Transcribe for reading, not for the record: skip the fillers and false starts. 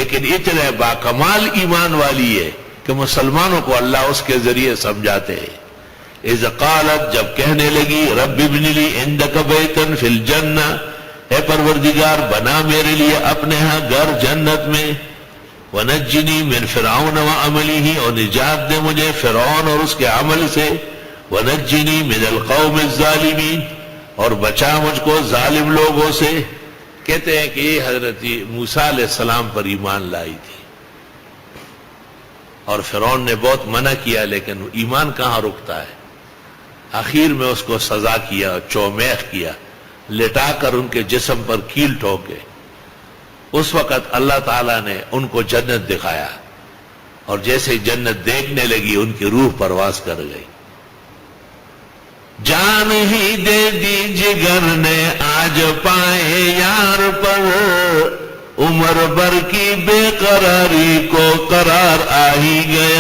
لیکن اتنے باکمال ایمان والی ہے کہ مسلمانوں کو اللہ اس کے ذریعے سمجھاتے ہیں. اذ قالت، جب کہنے لگی، رب ابن لی عندک بیتا فی الجنہ، اے پروردگار بنا میرے لیے اپنے ہاں گھر جنت میں، ونجنی من فرعون وعملہ، اور نجات دے مجھے فرعون اور اس کے عمل سے، ونجنی من القوم الظالمین، اور بچا مجھ کو ظالم لوگوں سے. کہتے ہیں کہ یہ حضرت موسیٰ علیہ السلام پر ایمان لائی تھی، اور فرعون نے بہت منع کیا، لیکن ایمان کہاں رکتا ہے. آخر میں اس کو سزا کیا، چومیخ کیا، لٹا کر ان کے جسم پر کیل ٹھوکے. اس وقت اللہ تعالیٰ نے ان کو جنت دکھایا، اور جیسے جنت دیکھنے لگی ان کی روح پرواز کر گئی. جان ہی دے دی جگر نے آج پائے یار پر، عمر بھر کی بے قراری کو قرار آ ہی گیا.